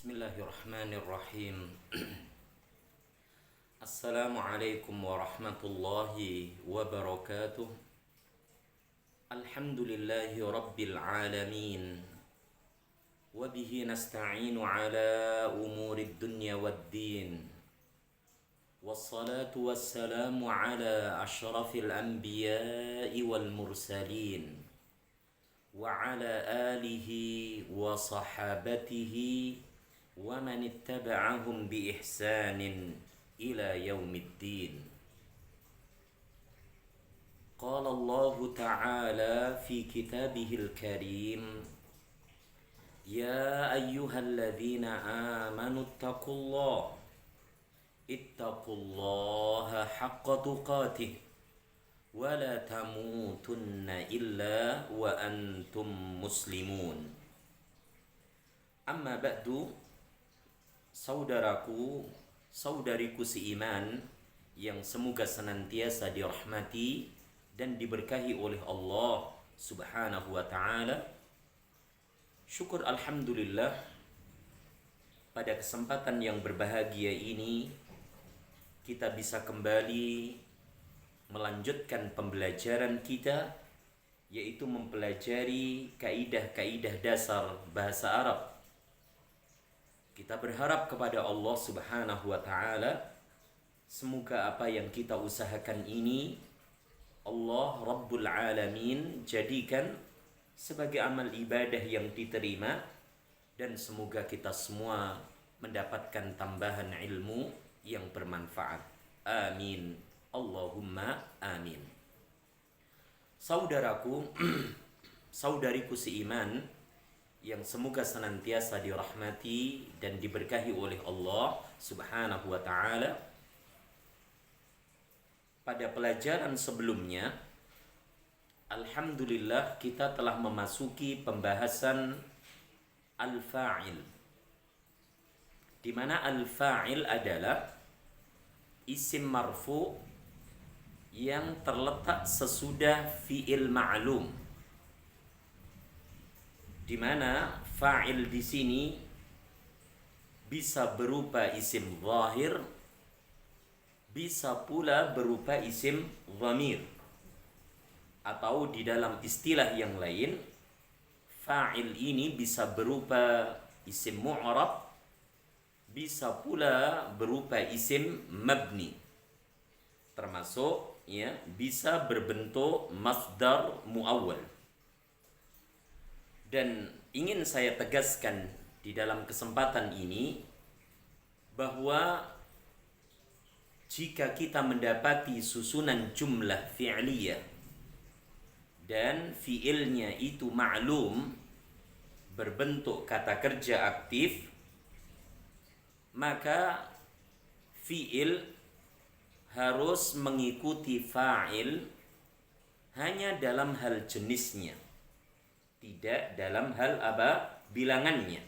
Bismillahirrahmanirrahim. Assalamualaikum warahmatullahi wabarakatuh. Alhamdulillahi rabbil alamin. Wabihi nasta'inu ala umurid dunya waddin. Wassalatu wassalamu ala ashrafil anbiya'i wal mursalin. وعلى آله وصحابته ومن اتبعهم بإحسان إلى يوم الدين. قال الله تعالى في كتابه الكريم: يا أيها الذين آمنوا اتقوا الله حق تقاته ولا تموتن إلا وأنتم مسلمون. Amma ba'du, saudaraku, saudariku seiman yang semoga senantiasa dirahmati dan diberkahi oleh Allah Subhanahu wa ta'ala. Syukur alhamdulillah, pada kesempatan yang berbahagia ini kita bisa kembali melanjutkan pembelajaran kita, yaitu mempelajari kaidah-kaidah dasar bahasa Arab. Kita berharap kepada Allah Subhanahu wa ta'ala, semoga apa yang kita usahakan ini Allah Rabbul Alamin jadikan sebagai amal ibadah yang diterima, dan semoga kita semua mendapatkan tambahan ilmu yang bermanfaat. Amin. Allahumma amin. Saudaraku, saudariku seiman yang semoga senantiasa dirahmati dan diberkahi oleh Allah Subhanahu wa ta'ala. Pada pelajaran sebelumnya, alhamdulillah kita telah memasuki pembahasan al-fa'il, di mana al-fa'il adalah isim marfu' yang terletak sesudah fi'il ma'lum, di mana fa'il di sini bisa berupa isim zahir, bisa pula berupa isim dhamir, atau di dalam istilah yang lain, fa'il ini bisa berupa isim mu'rab, bisa pula berupa isim mabni, termasuk bisa berbentuk masdar muawwal. Dan ingin saya tegaskan di dalam kesempatan ini bahwa jika kita mendapati susunan jumlah fi'liyah dan fi'ilnya itu ma'lum, berbentuk kata kerja aktif, maka fi'il harus mengikuti fa'il hanya dalam hal jenisnya, tidak dalam hal bilangannya.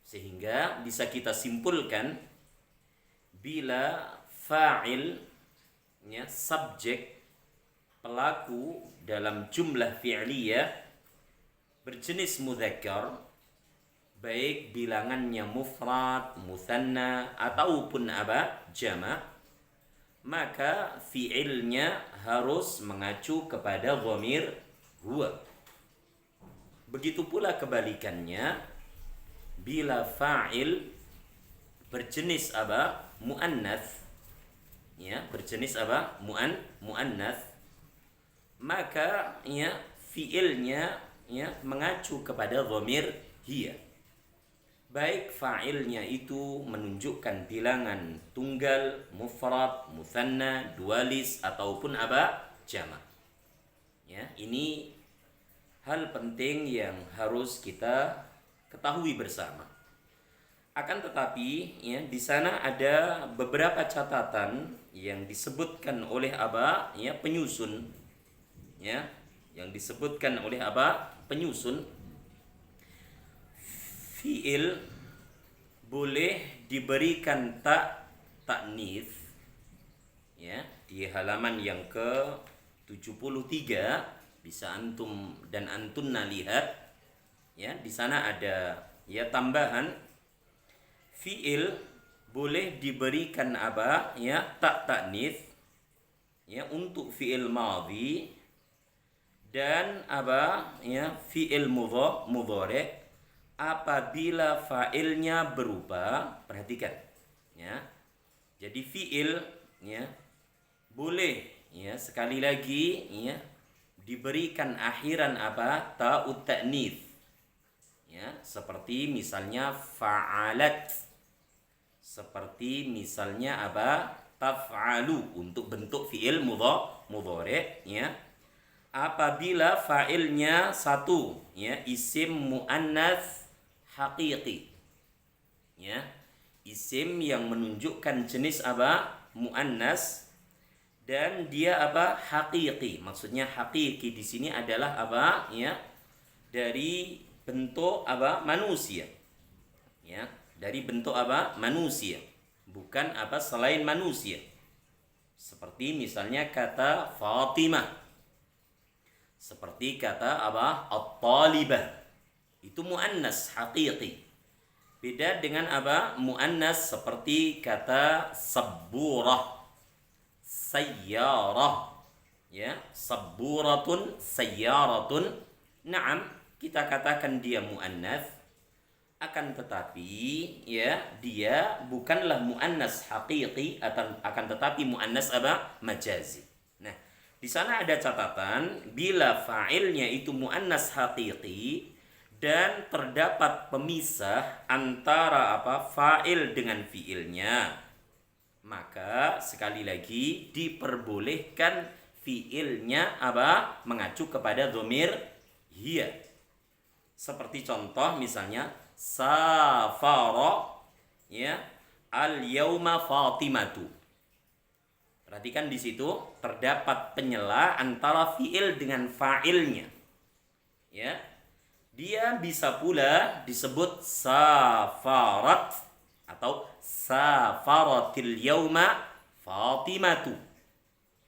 Sehingga bisa kita simpulkan, bila fa'il subjek pelaku dalam jumlah fi'liyah berjenis mudzakkar, baik bilangannya mufrad, mutsanna ataupun jama', maka fi'ilnya harus mengacu kepada dhamir huwa. Begitu pula kebalikannya, bila fa'il berjenis muannats, berjenis muannats, maka fi'ilnya mengacu kepada dhamir hiya. Baik fa'ilnya itu menunjukkan bilangan tunggal, mufrad, mutsanna, dualis ataupun jama'. Ini hal penting yang harus kita ketahui bersama. Akan tetapi di sana ada beberapa catatan yang disebutkan oleh penyusun, yang disebutkan oleh penyusun. Fi'il boleh diberikan ta'nits, di halaman yang ke-73 bisa antum dan antunna lihat, di sana ada ya tambahan, fiil boleh diberikan apa? Ya, tak ta'nits ya untuk fiil madhi dan apa? Ya, fiil mudhari apabila fa'ilnya berupa, perhatikan ya. Jadi fiil ya boleh ya sekali lagi ya diberikan akhiran apa? Ta'ut ta'nits. Ya, seperti misalnya fa'alat. Seperti misalnya apa? Taf'alu untuk bentuk fiil mudhari ya. Apabila fa'ilnya satu ya, isim muannats haqiqi. Ya. Isim yang menunjukkan jenis apa? Muannas dan dia apa? Haqiqi. Maksudnya haqiqi di sini adalah apa? Ya. Dari bentuk apa? Manusia. Ya, dari bentuk apa? Manusia. Bukan apa selain manusia. Seperti misalnya kata Fatimah. Seperti kata apa? At-talibah. Itu muannas haqiqi. Beda dengan apa? Muannas seperti kata sabburah, sayyarah. Ya, sabburatun, sayyaratun. Naam, kita katakan dia muannas, akan tetapi ya dia bukanlah muannas haqiqi, akan tetapi muannas apa? Majazi. Nah, di sana ada catatan bila fa'ilnya itu muannas haqiqi dan terdapat pemisah antara apa? Fa'il dengan fi'ilnya, maka sekali lagi diperbolehkan fi'ilnya apa? Mengacu kepada dhamir hiya. Seperti contoh misalnya safara ya al-yauma Fatimatu. Perhatikan di situ terdapat penyela antara fiil dengan fa'ilnya. Ya. Dia bisa pula disebut safarat atau safaratil yauma Fatimatu.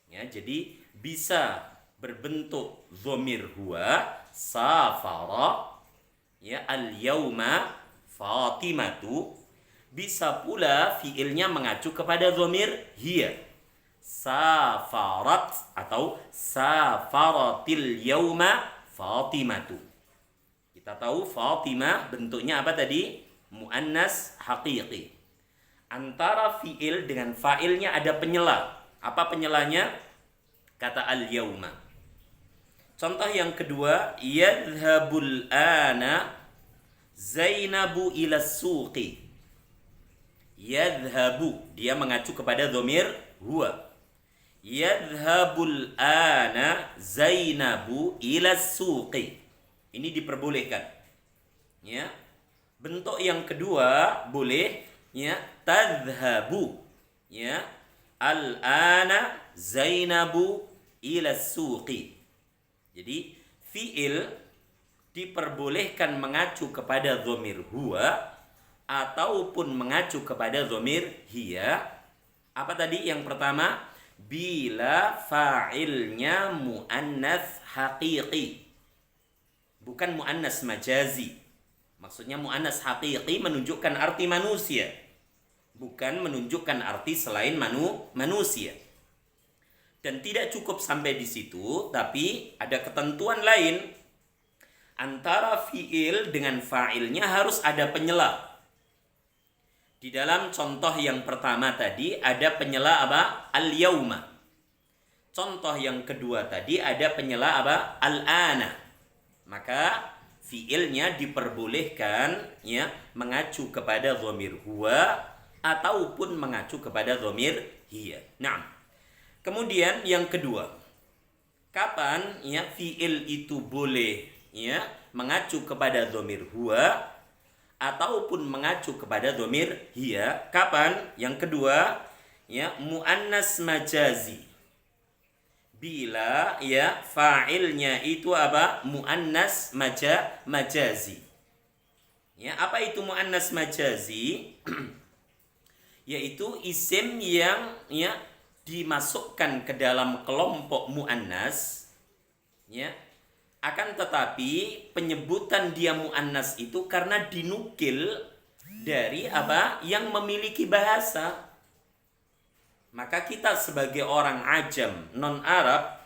Ya, jadi bisa berbentuk dhamir huwa safara ya al-yauma Fatimatu, bisa pula fiilnya mengacu kepada dhamir hiya safarat atau safaratil yauma Fatimatu. Kita tahu Fatimah bentuknya apa tadi? Muannas haqiqi. Antara fiil dengan fa'ilnya ada penyela. Apa penyelanya? Kata al-yauma. Contoh yang kedua, yadhhabul ana Zainabu ila suqi. Yadhhabu, dia mengacu kepada dhamir huwa. Yadhhabul ana Zainabu ila suqi. Ini diperbolehkan. Ya. Bentuk yang kedua boleh ya tadhhabu. Ya. Al-ana Zainabu ila suqi. Jadi fiil diperbolehkan mengacu kepada dhamir huwa ataupun mengacu kepada dhamir hiya. Apa tadi yang pertama? Bila fa'ilnya muannas haqiqi, bukan muannas majazi. Maksudnya muannas haqiqi menunjukkan arti manusia, bukan menunjukkan arti selain manusia. Dan tidak cukup sampai di situ, tapi ada ketentuan lain. Antara fiil dengan fa'ilnya harus ada penyela. Di dalam contoh yang pertama tadi ada penyela apa? Al-yauma. Contoh yang kedua tadi ada penyela apa? Al-ana. Maka fiilnya diperbolehkan ya mengacu kepada dhamir huwa ataupun mengacu kepada dhamir hiya. Nah, kemudian yang kedua, kapan ya fiil itu boleh ya mengacu kepada dhamir huwa ataupun mengacu kepada dhamir hiya? Kapan? Yang kedua, ya muannas majazi. Bila ya fa'ilnya itu apa? Muannas majazi. Ya, apa itu muannas majazi? Yaitu isim yang ya dimasukkan ke dalam kelompok muannas ya Akan tetapi penyebutan dia muannas itu karena dinukil dari apa? Yang memiliki bahasa. Maka kita sebagai orang ajam non Arab,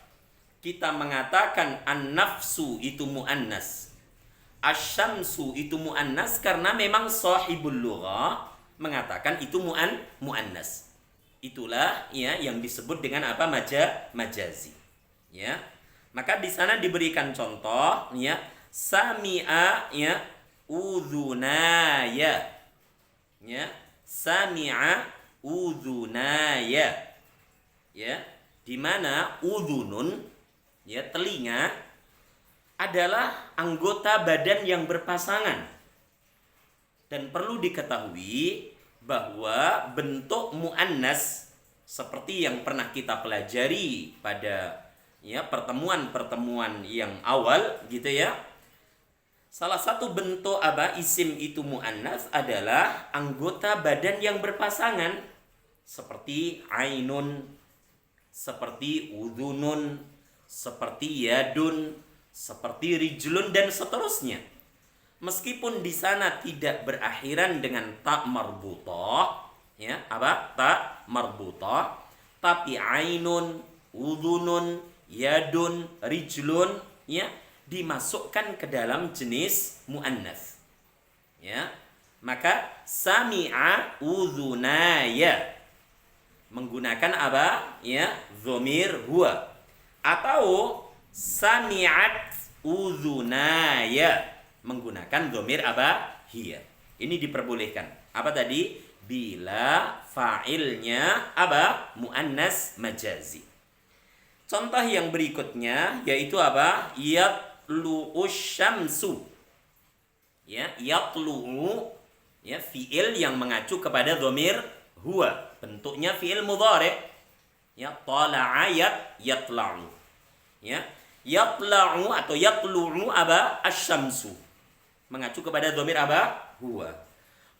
kita mengatakan an-nafsu itu muannas, asy-syamsu itu muannas karena memang sahibul lughah mengatakan itu muannas. Itulah ya yang disebut dengan apa? Majazi. Ya. Maka di sana diberikan contoh ya, sami'a ya udhunaya. Ya, sami'a udhunaya. Ya, di mana udhunun ya telinga adalah anggota badan yang berpasangan. Dan perlu diketahui bahwa bentuk muannas seperti yang pernah kita pelajari pada ya pertemuan-pertemuan yang awal gitu ya. Salah satu bentuk apa isim itu muannas adalah anggota badan yang berpasangan seperti ainun, seperti udhunun, seperti yadun, seperti rijlun dan seterusnya. Meskipun di sana tidak berakhiran dengan ta marbutah, ya, apa? Ta marbutah, tapi ainun, udhunun, yadun, rijlun ya dimasukkan ke dalam jenis muannas. Ya. Maka sami'a udhunaya menggunakan apa? Ya, dhamir huwa. Atau sami'at udhunaya menggunakan dhamir apa? Hiya. Ini diperbolehkan. Apa tadi? Bila fa'ilnya apa? Muannas majazi. Contoh yang berikutnya yaitu apa? Yatlu'us syamsu. Ya, yatlu'u ya fiil yang mengacu kepada dhamir huwa. Bentuknya fiil mudhari'. Ya, tala'a yatla'u. Ya, yatla'u atau yatlu'u apa? Asy-syamsu. Mengacu kepada dhamir apa? Huwa.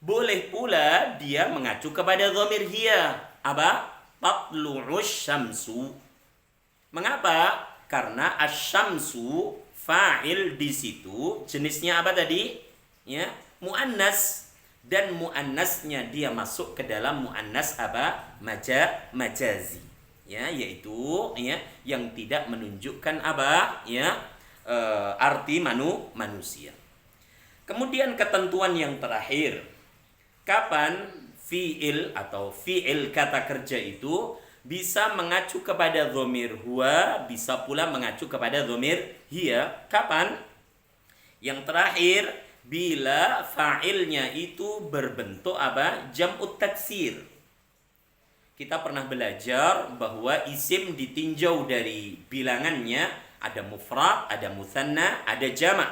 Boleh pula dia mengacu kepada dhamir hiya. Apa? Tatlu'us syamsu. Mengapa? Karena asy-syamsu fa'il di situ jenisnya apa tadi? Ya, muannas, dan muannasnya dia masuk ke dalam muannas apa? Majazi. Ya, yaitu ya yang tidak menunjukkan apa? Ya, arti manusia. Kemudian ketentuan yang terakhir. Kapan fi'il atau fi'il kata kerja itu bisa mengacu kepada dhamir huwa, bisa pula mengacu kepada dhamir hiya. Kapan? Yang terakhir, bila fa'ilnya itu berbentuk apa? Jam'ut taksir. Kita pernah belajar bahwa isim ditinjau dari bilangannya, ada mufrad, ada mutsanna, ada jamak.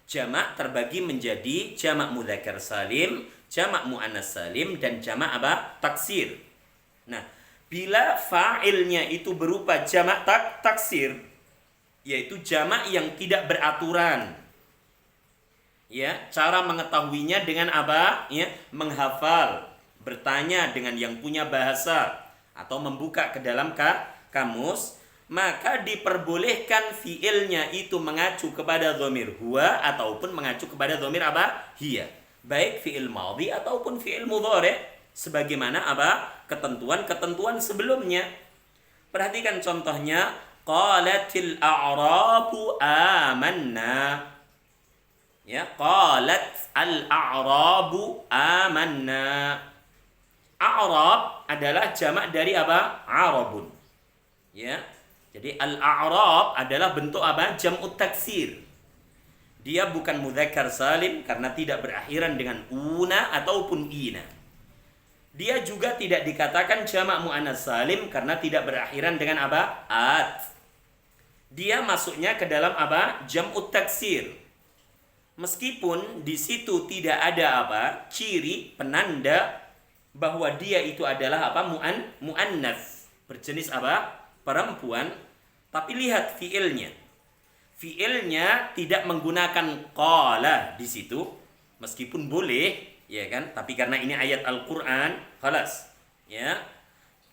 Jamak terbagi menjadi jamak mudzakkar salim, jamak muannas salim, dan jamak apa? Taksir. Nah, bila fa'ilnya itu berupa jamak taksir, yaitu jamak yang tidak beraturan. Ya, cara mengetahuinya dengan apa? Ya, menghafal, bertanya dengan yang punya bahasa atau membuka ke dalam kamus, maka diperbolehkan fi'ilnya itu mengacu kepada dhamir huwa ataupun mengacu kepada dhamir apa? Hiya. Baik fi'il madhi ataupun fi'il mudhari'. Sebagaimana apa? Ketentuan-ketentuan sebelumnya. Perhatikan contohnya, qalatil a'rabu amanna. Ya, qalat al-a'rabu amanna. A'rab adalah jamak dari apa? Arabun. Ya. Jadi al-a'rab adalah bentuk apa? Jam'ut taksir. Dia bukan mudzakkar salim karena tidak berakhiran dengan una ataupun ina. Dia juga tidak dikatakan jamak muannas salim karena tidak berakhiran dengan apa? At. Dia masuknya ke dalam apa? Jam'ut taksir. Meskipun di situ tidak ada apa? Ciri penanda bahwa dia itu adalah apa? Muannas. Berjenis apa? Perempuan. Tapi lihat fiilnya. Fiilnya tidak menggunakan qala di situ. Meskipun boleh, ya kan? Tapi karena ini ayat Al-Qur'an, khalas. Ya.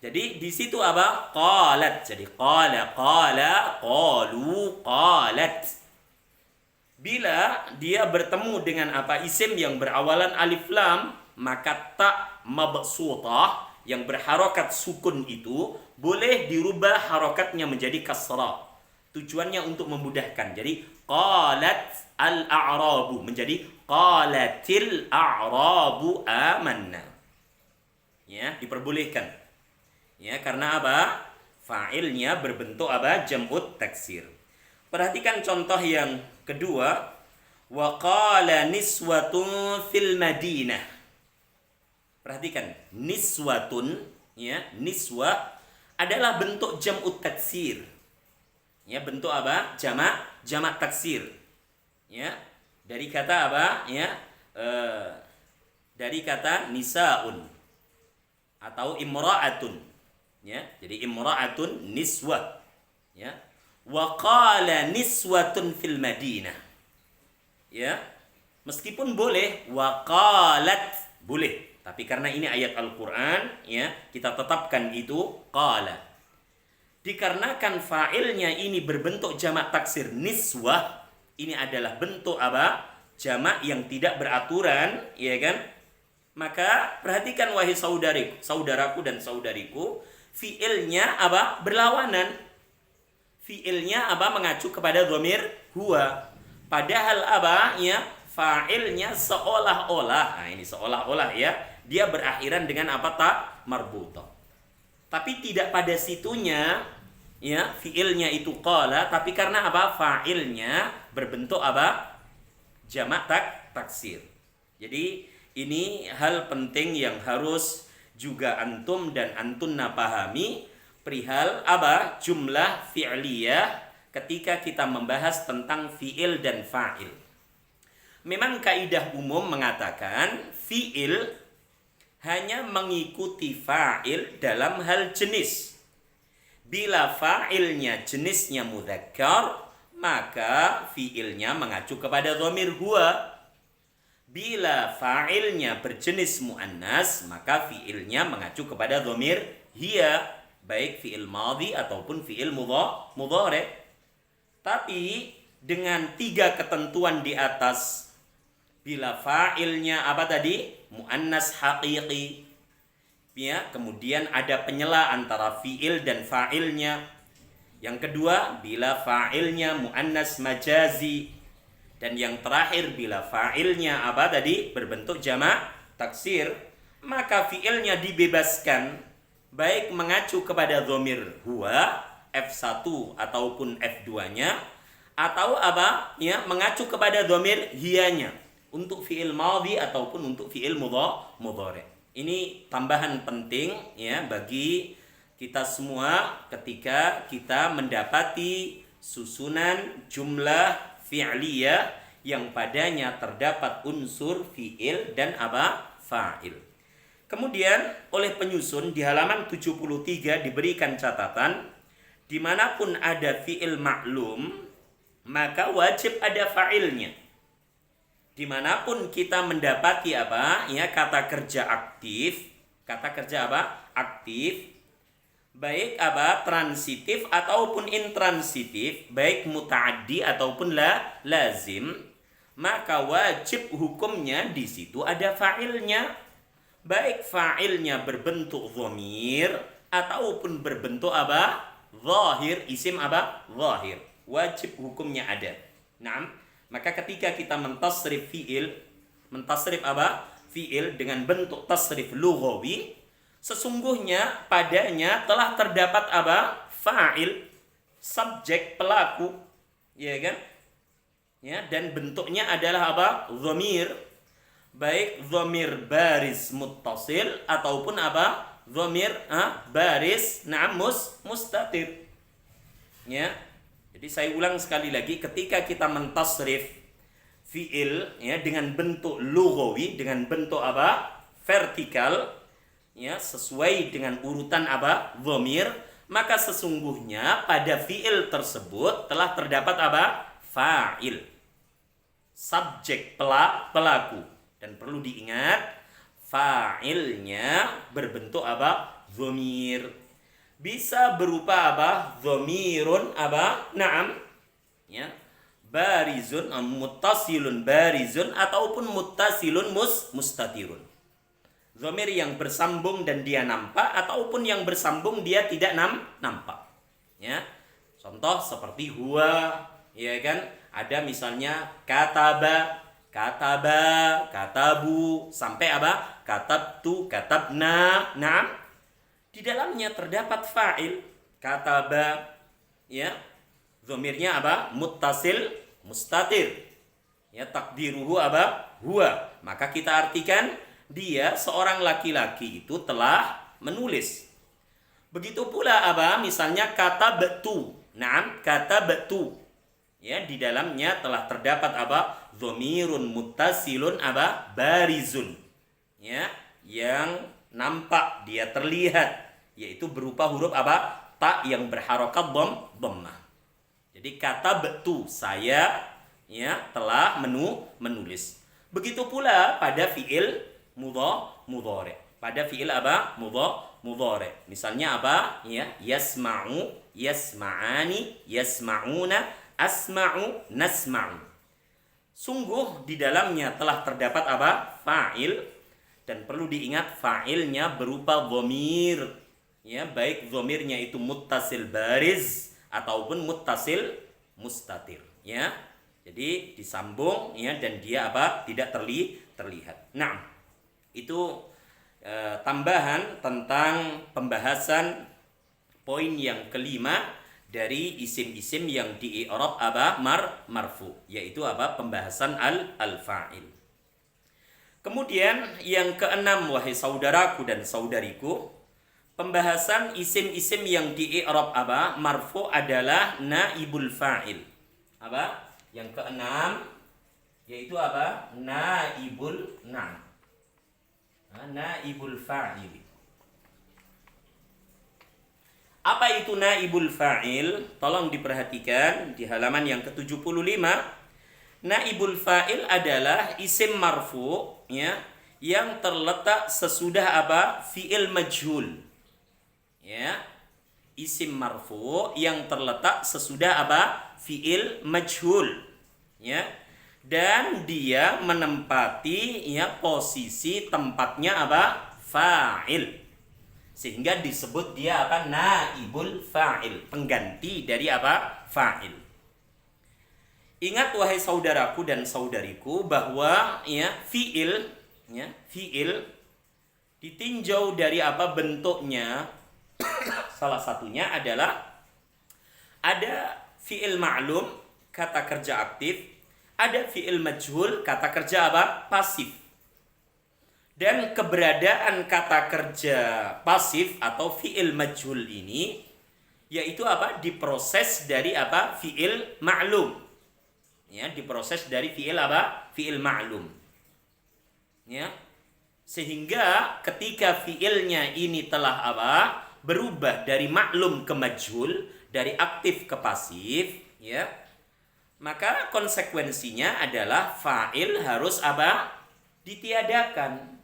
Jadi di situ apa? Qalat. Jadi qala, qalu, qalat. Bila dia bertemu dengan apa isim yang berawalan alif lam, maka ta mabsutah yang berharokat sukun itu boleh dirubah harokatnya menjadi kasrah. Tujuannya untuk memudahkan. Jadi qalat al-a'rabu menjadi qalatil a'rabu amanna. Ya, diperbolehkan. Ya, karena apa? Fa'ilnya berbentuk apa? Jam'ut taksir. Perhatikan contoh yang kedua, wa qala niswatun fil Madinah. Perhatikan, niswatun, ya, niswa adalah bentuk jam'ut taksir. Ya, bentuk apa? Jamak taksir. Ya, dari kata apa? Ya, dari kata nisaun atau imra'atun. Ya, jadi imra'atun niswah. Ya. Wa qala niswatun fil Madinah. Ya. Meskipun boleh wa qalat boleh, tapi karena ini ayat Al-Qur'an, ya, kita tetapkan itu qala. Dikarenakan fa'ilnya ini berbentuk jamak taksir niswah, ini adalah bentuk apa? Jamak yang tidak beraturan, ya kan? Maka perhatikan wahai saudaraku dan saudariku, fi'ilnya apa? Berlawanan. Fi'ilnya apa? Mengacu kepada dhamir huwa. Padahal apa? Ya, fa'ilnya seolah-olah. Nah, ini seolah-olah ya, dia berakhiran dengan apa? Tak marbutah. Tapi tidak pada situnya ya, fi'ilnya itu qala, tapi karena apa? Fa'ilnya berbentuk apa? Jamak taksir. Jadi ini hal penting yang harus juga antum dan antunna pahami perihal apa? Jumlah fi'liyah ketika kita membahas tentang fi'il dan fa'il. Memang kaidah umum mengatakan fi'il hanya mengikuti fa'il dalam hal jenis. Bila fa'ilnya jenisnya mudzakkar, maka fi'ilnya mengacu kepada dhamir huwa. Bila fa'ilnya berjenis muannas, maka fi'ilnya mengacu kepada dhamir hiya, baik fi'il madhi ataupun fi'il mudhari'. Tapi dengan 3 ketentuan di atas, bila fa'ilnya apa tadi? Muannas haqiqi. Ya, kemudian ada penyela antara fi'il dan fa'ilnya. Yang kedua, bila fa'ilnya muannas majazi. Dan yang terakhir, bila fa'ilnya apa tadi? Berbentuk jamak taksir, maka fi'ilnya dibebaskan, baik mengacu kepada dhamir huwa F1 ataupun F2-nya, atau apa? Ya, mengacu kepada dhamir hiyanya untuk fi'il madhi ataupun untuk fi'il mudhari'. Ini tambahan penting ya bagi kita semua ketika kita mendapati susunan jumlah fi'liyah yang padanya terdapat unsur fi'il dan apa? Fa'il. Kemudian oleh penyusun di halaman 73 diberikan catatan, dimanapun ada fi'il maklum maka wajib ada fa'ilnya. Dimanapun kita mendapati apa? Ya, kata kerja aktif, kata kerja apa? Aktif, baik apa? Transitif ataupun intransitif, baik muta'addi ataupun lazim, maka wajib hukumnya di situ ada fa'ilnya. Baik fa'ilnya berbentuk dhamir ataupun berbentuk apa? Zahir, isim apa? Zahir. Wajib hukumnya ada. Naam. Maka ketika kita mentasrif fi'il, mentasrif apa? Fi'il dengan bentuk tasrif lughawi, sesungguhnya padanya telah terdapat apa? Fa'il, subjek, pelaku, ya kan? Ya, dan bentuknya adalah apa? Dhamir, baik dhamir baris muttasil ataupun apa? Dhamir baris mustatir. Ya. Jadi saya ulang sekali lagi, ketika kita mentasrif fi'il ya dengan bentuk lughawi, dengan bentuk apa? Vertikal, ya, sesuai dengan urutan apa? Dhamir, maka sesungguhnya pada fi'il tersebut telah terdapat apa? Fa'il, subjek, pelaku. Dan perlu diingat, fa'ilnya berbentuk apa? Dhamir. Bisa berupa apa? Dhamirun apa? Naam. Ya. barizun, muttasilun barizun ataupun muttasilun mustatirun. Dhamir yang bersambung dan dia nampak ataupun yang bersambung dia tidak nampak. Ya. Contoh seperti huwa, ya kan? Ada misalnya kataba, katabu, sampai apa? Katabtu, katabna. Nah, di dalamnya terdapat fa'il, kataba, ya. Dhamirnya apa? Muttasil, mustatir. Ya, takdiruhu apa? Huwa. Maka kita artikan dia seorang laki-laki itu telah menulis. Begitu pula apa? Misalnya katabtu. Naam, katabtu. Ya, di dalamnya telah terdapat apa? Dhamirun muttasilun apa? Barizun. Ya, yang nampak, dia terlihat, yaitu berupa huruf apa? Ta yang berharokat dhammah. Jadi katabtu, saya ya telah menulis. Begitu pula pada fiil mudhari. Pada fiil apa? Mudhari. Misalnya apa? Ya, yasma'u, yasma'ani, yasma'una, asma'u, nasma'u. Sungguh di dalamnya telah terdapat apa? Fa'il, dan perlu diingat fa'ilnya berupa dhamir. Ya, baik dhamirnya itu muttasil bariz ataupun muttasil mustatir, ya. Jadi disambung ya, dan dia apa? Tidak terlihat. Nah, itu tambahan tentang pembahasan poin yang kelima dari isim-isim yang di i'rab apa? Marfu, yaitu apa? Pembahasan al-fa'il. Kemudian yang keenam, wahai saudaraku dan saudariku, pembahasan isim-isim yang di i'rab apa? Marfu adalah naibul fa'il. Apa? Yang keenam yaitu apa? Naibul naibul fa'il. Apa itu naibul fa'il? Tolong diperhatikan di halaman yang ke-75. Naibul fa'il adalah isim marfu ya, yang terletak sesudah apa? Fi'il majhul. Ya. Isim marfu yang terletak sesudah apa? Fi'il majhul. Ya. Dan dia menempati ya posisi tempatnya apa? Fa'il. Sehingga disebut dia apa? Naibul fa'il, pengganti dari apa? Fa'il. Ingat wahai saudaraku dan saudariku bahwa ya fi'il ditinjau dari apa bentuknya. Salah satunya adalah ada fi'il ma'lum, kata kerja aktif, ada fi'il majhul, kata kerja apa? Pasif. Dan keberadaan kata kerja pasif atau fi'il majhul ini yaitu apa? Diproses dari apa? Fi'il ma'lum. Ya, diproses dari fi'il apa? Fi'il ma'lum. Ya. Sehingga ketika fi'ilnya ini telah apa? Berubah dari maklum ke majhul, dari aktif ke pasif, ya. Maka konsekuensinya adalah fa'il harus apa? Ditiadakan.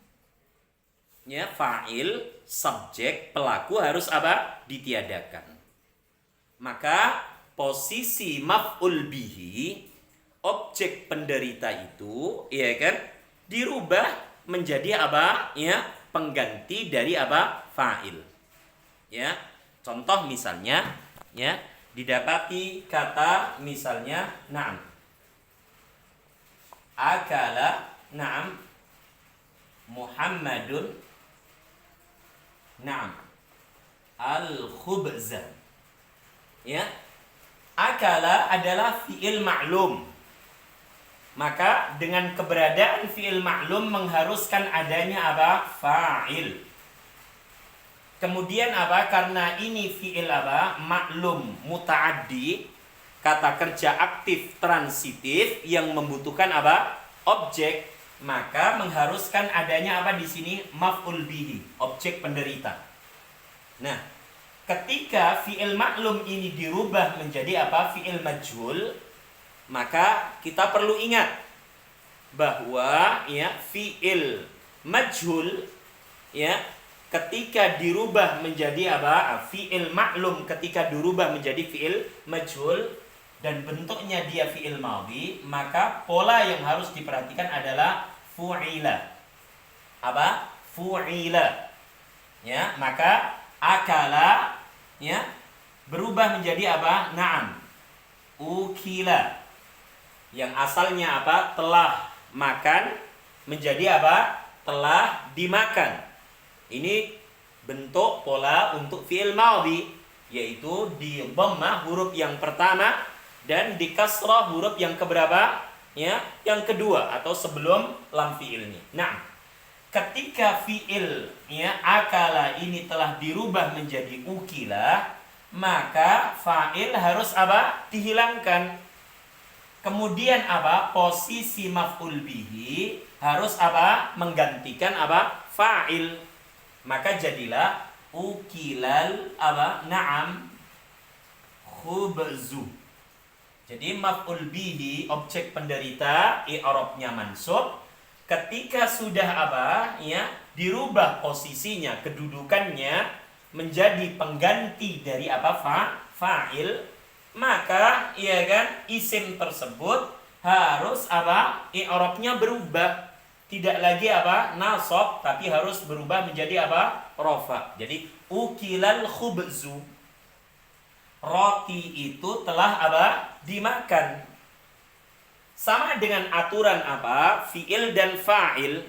Ya, fa'il, subjek, pelaku harus apa? Ditiadakan. Maka posisi maf'ul bihi, objek penderita itu, ya kan, dirubah menjadi apa? Ya, pengganti dari apa? Fa'il. Ya, contoh misalnya, ya, didapati kata misalnya na'am. Akala na'am Muhammadun na'am al-khubza. Ya. Akala adalah fi'il ma'lum. Maka dengan keberadaan fi'il ma'lum mengharuskan adanya apa? Fa'il. Kemudian apa? Karena ini fi'il apa? Maklum muta'addi, kata kerja aktif transitif yang membutuhkan apa? Objek, maka mengharuskan adanya apa di sini? Maf'ul bihi, objek penderita. Nah, ketika fi'il maklum ini dirubah menjadi apa? Fi'il majhul, maka kita perlu ingat bahwa ya fi'il majhul ya ketika dirubah menjadi apa? Fi'il maklum ketika dirubah menjadi fi'il majhul, dan bentuknya dia fi'il madhi, maka pola yang harus diperhatikan adalah fu'ila. Apa? Fu'ila. Ya, maka akala ya berubah menjadi apa? Na'am. Ukila. Yang asalnya apa? Telah makan menjadi apa? Telah dimakan. Ini bentuk pola untuk fi'il madhi, yaitu di dhammah huruf yang pertama dan di kasrah huruf yang keberapa? Ya, yang kedua atau sebelum lam fi'ilnya. Nah, ketika fi'il ya akala ini telah dirubah menjadi ukila, maka fa'il harus apa? Dihilangkan. Kemudian apa? Posisi maf'ul bihi harus apa? Menggantikan apa? Fa'il. Maka jadilah ukilal apa? Na'am khubzu. Jadi maf'ul bihi objek penderita i'rabnya mansub. Ketika sudah apa? Ya, dirubah posisinya, kedudukannya menjadi pengganti dari apa? Fa'il, maka ya kan isim tersebut harus apa? I'rabnya berubah. Tidak lagi apa? Nasab, tapi harus berubah menjadi apa? Rafa. Jadi ukilal khubzu. Roti itu telah apa? Dimakan. Sama dengan aturan apa? Fi'il dan fa'il,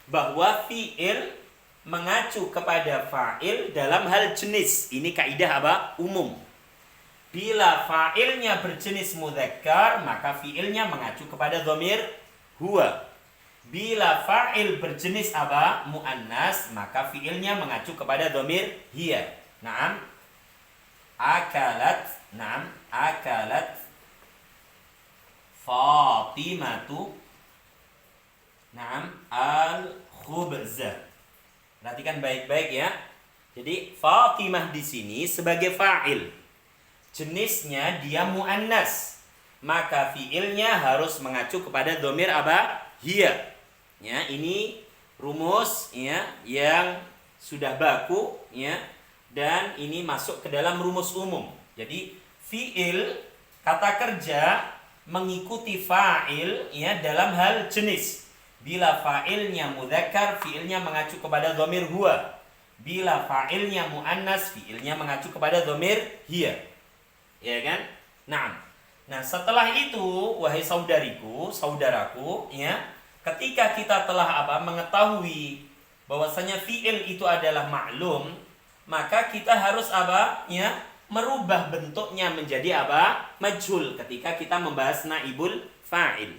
bahwa fi'il mengacu kepada fa'il dalam hal jenis. Ini kaidah apa? Umum. Bila fa'ilnya berjenis mudzakkar, maka fi'ilnya mengacu kepada dhamir huwa. Bila fa'il berjenis apa? Muannas, maka fi'ilnya mengacu kepada dhamir hiya. Naam. Akalat, naam, akalat Fatimatu, naam, al-khubza. Perhatikan baik-baik ya. Jadi Fatimah di sini sebagai fa'il. Jenisnya dia muannas, maka fi'ilnya harus mengacu kepada dhamir apa? Hiya. Ya, ini rumus ya yang sudah baku ya, dan ini masuk ke dalam rumus umum. Jadi fi'il kata kerja mengikuti fa'il ya dalam hal jenis. Bila fa'ilnya mudzakkar, fi'ilnya mengacu kepada dhamir huwa. Bila fa'ilnya muannas, fi'ilnya mengacu kepada dhamir hiya. Ya kan? Nah, setelah itu wahai saudariku, saudaraku ya, ketika kita telah apa? Mengetahui bahwasanya fi'il itu adalah maklum, maka kita harus apa? Ya, merubah bentuknya menjadi apa? Majhul ketika kita membahas naibul fa'il.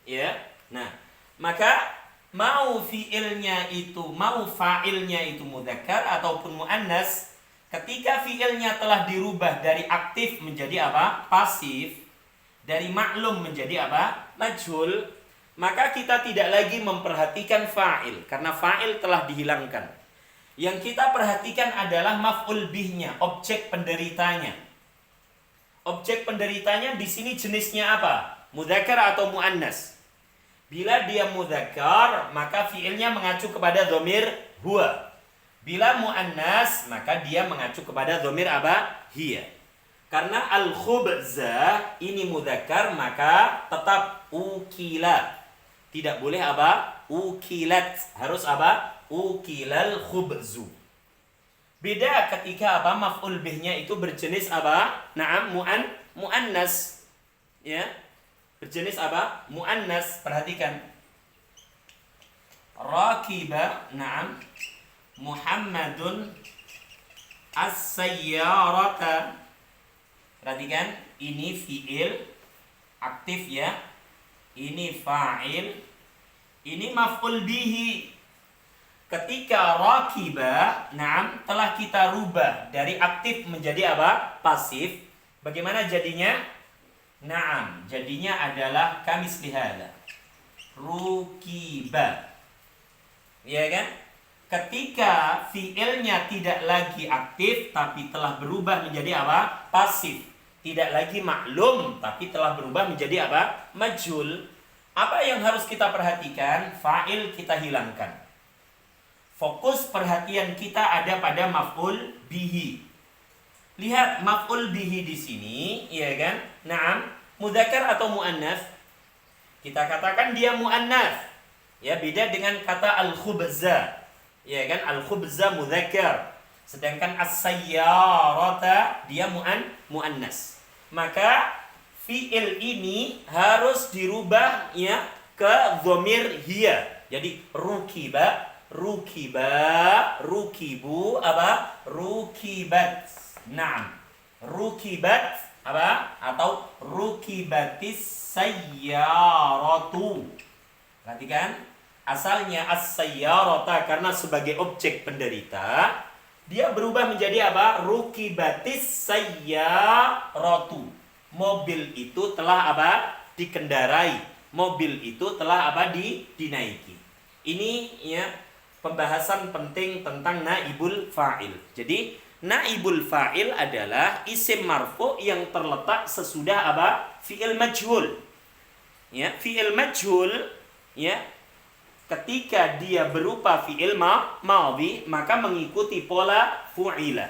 Ya. Nah, maka mau fi'ilnya itu, mau fa'ilnya itu mudzakkar ataupun muannas, ketika fi'ilnya telah dirubah dari aktif menjadi apa? Pasif, dari maklum menjadi apa? Majhul, maka kita tidak lagi memperhatikan fa'il karena fa'il telah dihilangkan. Yang kita perhatikan adalah maf'ul bihnya, objek penderitanya. Objek penderitanya di sini jenisnya apa? Mudzakkar atau muannas? Bila dia mudzakkar, maka fi'ilnya mengacu kepada dhamir huwa. Bila muannas, maka dia mengacu kepada dhamir apa? Hiya. Karena al-khubza ini mudzakkar, maka tetap ukila. Tidak boleh apa? Ukilat. Harus apa? Ukilal khubzu. Beda ketika apa? Maf'ul bihnya itu berjenis apa? Naam, muannas. Ya. Berjenis apa? Muannas. Perhatikan. Rakiba, naam, Muhammadun as-sayyarata. Perhatikan, ini fi'il aktif ya. Ini fa'il. Ini maf'ul bihi. Ketika rakiba, naam, telah kita rubah dari aktif menjadi apa? Pasif. Bagaimana jadinya? Naam, jadinya adalah kamis lihala. Rukiba. Ya kan? Ketika fi'ilnya tidak lagi aktif tapi telah berubah menjadi apa? Pasif. Tidak lagi maklum tapi telah berubah menjadi apa? Majhul. Apa yang harus kita perhatikan? Fa'il kita hilangkan. Fokus perhatian kita ada pada maf'ul bihi. Lihat maf'ul bihi di sini, ya kan? Naam, mudzakkar atau muannats? Kita katakan dia muannats. Ya, beda dengan kata al-khubza. Ya kan? Al-khubza mudzakkar. Sedangkan as-sayyarata dia muannats. Maka fi'il ini harus dirubah ya ke dhamir hiya. Jadi rukiba, rukibu apa? Rukibat. Naam. Rukibat apa? Atau rukibatis sayyaratu. Perhatikan, asalnya as-sayyarata karena sebagai objek penderita, dia berubah menjadi apa? Rukibatis sayyaratu. Mobil itu telah apa? Dikendarai. Mobil itu telah apa? Dinaiki. Ini ya pembahasan penting tentang naibul fa'il. Jadi naibul fa'il adalah isim marfu yang terletak sesudah apa? Fi'il majhul. Ya, fi'il majhul ya ketika dia berupa fi'il madhi maka mengikuti pola fu'ila.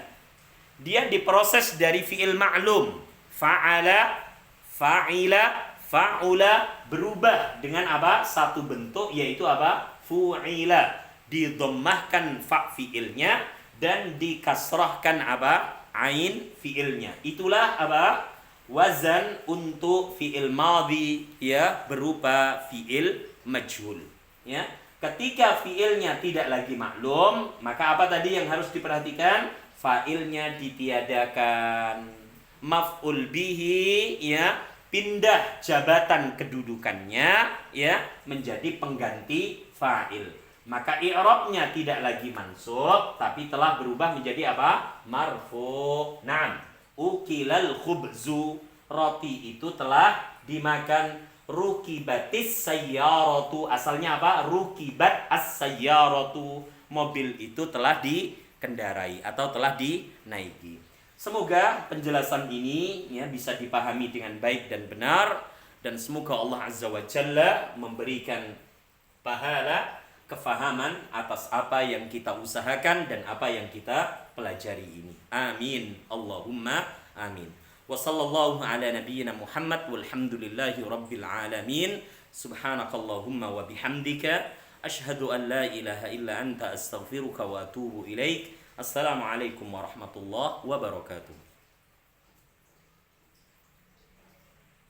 Dia diproses dari fi'il ma'lum. Fa'ala, fa'ila, fa'ula berubah dengan apa? Satu bentuk yaitu apa? Fu'ila. Didhammahkan fa fi'ilnya dan dikasrahkan apa? Ain fi'ilnya. Itulah apa? Wazan untuk fi'il madhi ya berupa fi'il majhul. Ya. Ketika fi'ilnya tidak lagi maklum, maka apa tadi yang harus diperhatikan? Fa'ilnya ditiadakan. Maf'ul bihi ya pindah jabatan kedudukannya ya menjadi pengganti fa'il. Maka i'rabnya tidak lagi mansub tapi telah berubah menjadi apa? Marfu'. Naam. Ukilal khubzu, roti itu telah dimakan. Rukibatis sayyaratu, asalnya apa? Rukibat as-sayyaratu, mobil itu telah dikendarai atau telah dinaiki. Semoga penjelasan ini ya bisa dipahami dengan baik dan benar, dan semoga Allah Azza wa Jalla memberikan pahala kefahaman atas apa yang kita usahakan dan apa yang kita pelajari ini. Amin. Allahumma amin. Wa sallallahu ala nabiyyina Muhammad walhamdulillahi rabbil alamin. Subhanakallahumma wa bihamdika asyhadu an la ilaha illa anta astaghfiruka wa atubu ilaik. Assalamualaikum warahmatullahi wabarakatuh.